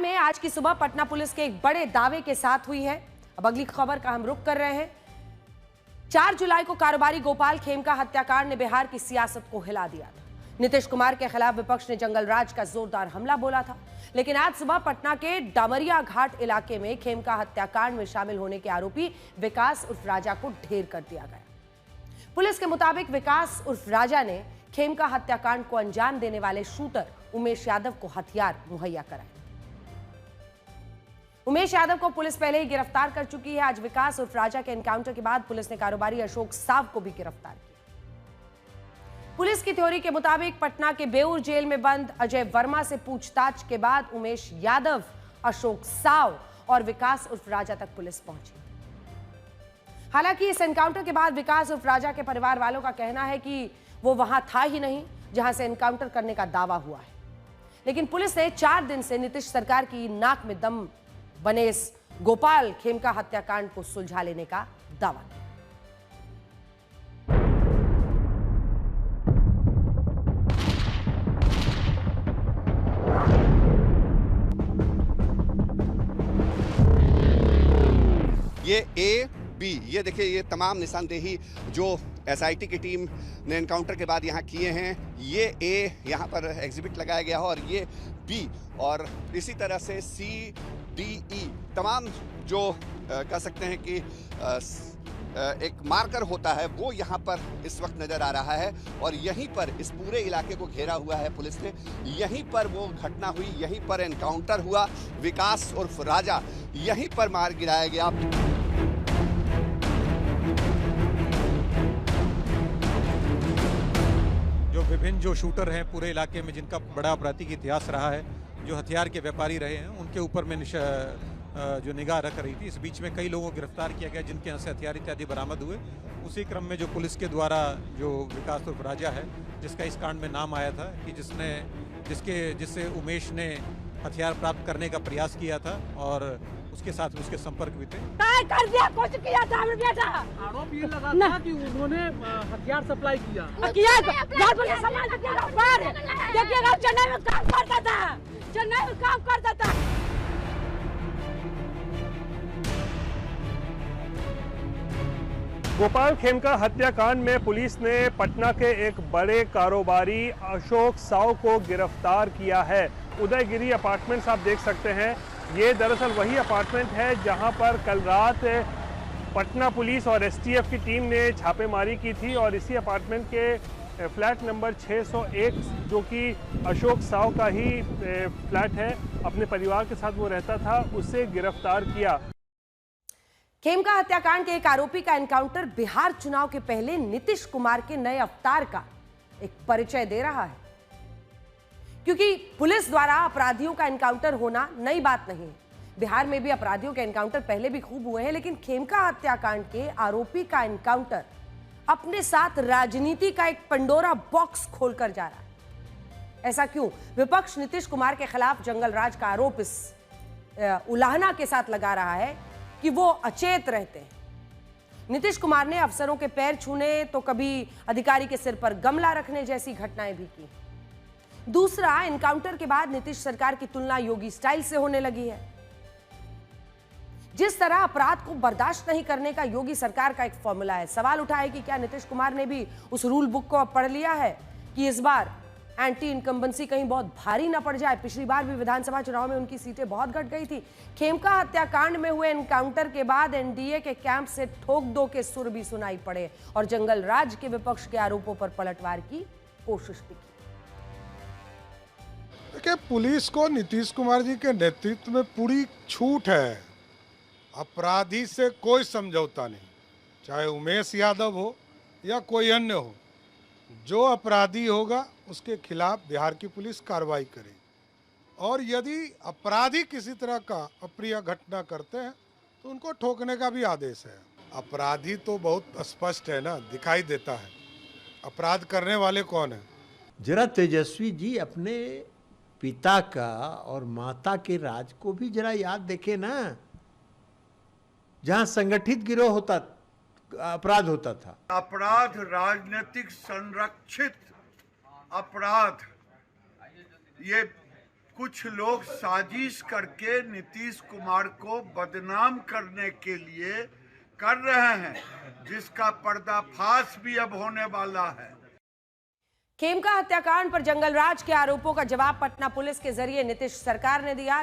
में आज की सुबह पटना पुलिस के एक बड़े दावे के साथ हुई है। अब अगली खबर का हम रुख कर रहे हैं। 4 जुलाई को कारोबारी गोपाल खेमका हत्याकांड ने बिहार की सियासत को हिला दिया था। नीतीश कुमार के खिलाफ विपक्ष ने जंगल राज का जोरदार हमला बोला था, लेकिन आज सुबह पटना के डामरिया घाट इलाके में खेमका हत्याकांड में शामिल होने के आरोपी विकास उर्फ राजा को ढेर कर दिया गया। पुलिस के मुताबिक विकास उर्फ राजा ने खेमका हत्याकांड को अंजाम देने वाले शूटर उमेश यादव को हथियार मुहैया कराए। उमेश यादव को पुलिस पहले ही गिरफ्तार कर चुकी है। आज विकास उर्फ राजा के एनकाउंटर के बाद पुलिस ने कारोबारी अशोक साव को भी गिरफ्तार किया। पुलिस की थ्योरी के मुताबिक पटना के बेऊर जेल में बंद अजय वर्मा से पूछताछ के बाद उमेश यादव, अशोक साव और विकास उर्फ राजा तक पुलिस पहुंची। हालांकि इस एनकाउंटर के बाद विकास उर्फ राजा के परिवार वालों का कहना है कि वो वहां था ही नहीं जहां से एनकाउंटर करने का दावा हुआ है। लेकिन पुलिस ने 4 दिन से नीतीश सरकार की नाक में दम बने इस गोपाल खेमका हत्याकांड को सुलझा लेने का दावा किया। ये ए बी, ये देखिए, ये तमाम निशानदेही जो एसआईटी की टीम ने एनकाउंटर के बाद यहाँ किए हैं, ये ए यहाँ पर एग्जिबिट लगाया गया है और ये बी, और इसी तरह से सी डी ई तमाम जो कह सकते हैं कि एक मार्कर होता है वो यहाँ पर इस वक्त नजर आ रहा है। और यहीं पर इस पूरे इलाके को घेरा हुआ है पुलिस ने। यहीं पर वो घटना हुई, यहीं पर एनकाउंटर हुआ। विकास उर्फ राजा यहीं पर मार गिराया गया। विभिन्न जो शूटर हैं पूरे इलाके में, जिनका बड़ा आपराधिक इतिहास रहा है, जो हथियार के व्यापारी रहे हैं, उनके ऊपर में जो निगाह रख रही थी। इस बीच में कई लोगों को गिरफ्तार किया गया जिनके यहाँ से हथियार इत्यादि बरामद हुए। उसी क्रम में जो पुलिस के द्वारा जो विकास उर्फ राजा है, जिसका इस कांड में नाम आया था कि जिससे उमेश ने हथियार प्राप्त करने का प्रयास किया था और उसके साथ उसके संपर्क भी थे। कर दिया, कुछ किया था बेटा। आरोप ये लगा था कि उन्होंने हथियार सप्लाई किया। देखिएगा, चेन्नई में काम करता था, चेन्नई में काम करता था। गोपाल खेमका हत्याकांड में पुलिस ने पटना के एक बड़े कारोबारी अशोक साव को गिरफ्तार किया है। उदयगिरी अपार्टमेंट्स आप देख सकते हैं। ये दरअसल वही अपार्टमेंट है जहां पर कल रात पटना पुलिस और एसटीएफ की टीम ने छापेमारी की थी और इसी अपार्टमेंट के फ्लैट नंबर 601, जो कि अशोक साव का ही फ्लैट है, अपने परिवार के साथ वो रहता था, उसे गिरफ्तार किया। खेमका हत्याकांड के एक आरोपी का एनकाउंटर बिहार चुनाव के पहले नीतीश कुमार के नए अवतार का एक परिचय दे रहा है, क्योंकि पुलिस द्वारा अपराधियों का एनकाउंटर होना नई बात नहीं है। बिहार में भी अपराधियों के एनकाउंटर पहले भी खूब हुए हैं, लेकिन खेमका हत्याकांड के आरोपी का एनकाउंटर अपने साथ राजनीति का एक पंडोरा बॉक्स खोलकर जा रहा है। ऐसा क्यों? विपक्ष नीतीश कुमार के खिलाफ जंगल राज का आरोप इस उलाहना के साथ लगा रहा है कि वो अचेत रहते हैं। नीतीश कुमार ने अफसरों के पैर छूने तो कभी अधिकारी के सिर पर गमला रखने जैसी घटनाएं भी की। दूसरा, एनकाउंटर के बाद नीतीश सरकार की तुलना योगी स्टाइल से होने लगी है। जिस तरह अपराध को बर्दाश्त नहीं करने का योगी सरकार का एक फॉर्मूला है। सवाल उठा है कि क्या नीतीश कुमार ने भी उस रूल बुक को पढ़ लिया है कि इस बार एंटी इनकम्बेंसी कहीं बहुत भारी ना पड़ जाए। पिछली बार भी विधानसभा चुनाव में उनकी सीटें बहुत घट गई थी। खेमका हत्याकांड में हुए एनकाउंटर के बाद एनडीए के कैंप से ठोक दो के सुर भी सुनाई पड़े और जंगल राज के विपक्ष के आरोपों पर पलटवार की कोशिश भी की। देखिए, पुलिस को नीतीश कुमार जी के नेतृत्व में पूरी छूट है। अपराधी से कोई समझौता नहीं, चाहे उमेश यादव हो या कोई अन्य हो। जो अपराधी होगा उसके खिलाफ बिहार की पुलिस कार्रवाई करेगी, और यदि अपराधी किसी तरह का अप्रिय घटना करते हैं तो उनको ठोकने का भी आदेश है। अपराधी तो बहुत स्पष्ट है ना, दिखाई देता है। अपराध करने वाले कौन है? जरा तेजस्वी जी अपने पिता का और माता के राज को भी जरा याद देखें ना, जहां संगठित गिरोह होता, अपराध होता था। अपराध राजनीतिक संरक्षित अपराध, ये कुछ लोग साजिश करके नीतीश कुमार को बदनाम करने के लिए कर रहे हैं, जिसका पर्दाफाश भी अब होने वाला है। खेमका हत्याकांड पर जंगलराज के आरोपों का जवाब पटना पुलिस के जरिए नीतीश सरकार ने दिया।